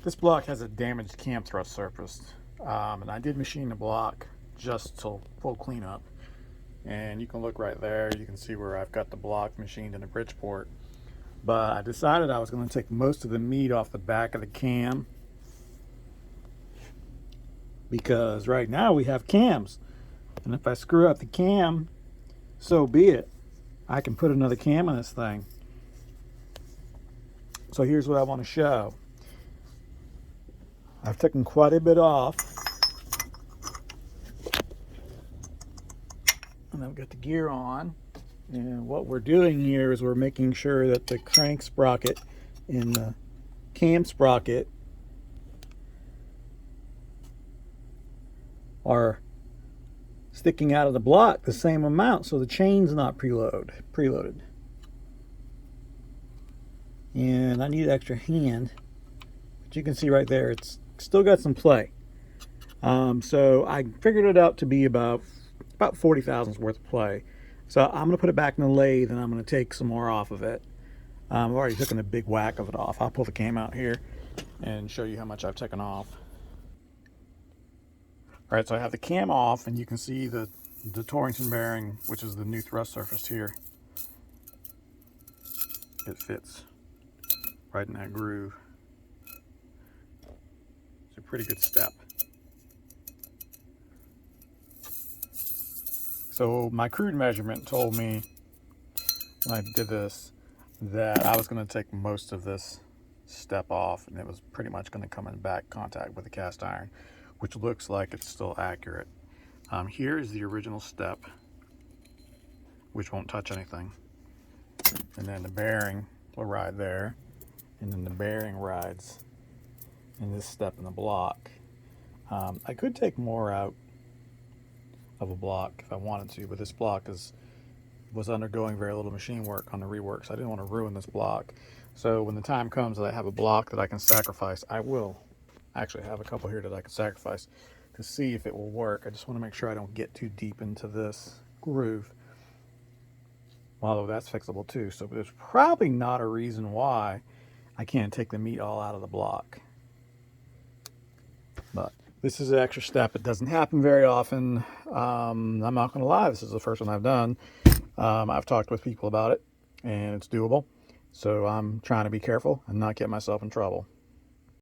This block has a damaged cam thrust surface, and I did machine the block just till full cleanup. And you can look right there, you can see where I've got the block machined in the Bridgeport. But I decided I was going to take most of the meat off the back of the cam, because right now we have cams, and if I screw up the cam, so be it. I can put another cam on this thing. So here's what I want to show. I've taken quite a bit off, and I've got the gear on. And what we're doing here is we're making sure that the crank sprocket and the cam sprocket are sticking out of the block the same amount, so the chain's not preloaded. And I need an extra hand, but you can see right there it's still got some play. So I figured it out to be about 40 thousandths worth of play. So I'm going to put it back in the lathe, and I'm going to take some more off of it. I've already taken a big whack of it off. I'll pull the cam out here and show you how much I've taken off. All right, so I have the cam off, and you can see the Torrington bearing, which is the new thrust surface here. It fits right in that groove. It's a pretty good step. So my crude measurement told me when I did this that I was going to take most of this step off, and it was pretty much going to come in back contact with the cast iron, which looks like it's still accurate. Here is the original step, which won't touch anything, and then the bearing will ride there, and then the bearing rides in this step in the block. I could take more out of a block if I wanted to, but this block was undergoing very little machine work on the rework, so I didn't want to ruin this block. So when the time comes that I have a block that I can sacrifice, I will. Actually have a couple here that I can sacrifice to see if it will work. I just want to make sure I don't get too deep into this groove, although that's fixable too. So there's probably not a reason why I can't take the meat all out of the block. But this is an extra step. It doesn't happen very often. I'm not going to lie, this is the first one I've done. I've talked with people about it, and it's doable. So I'm trying to be careful and not get myself in trouble.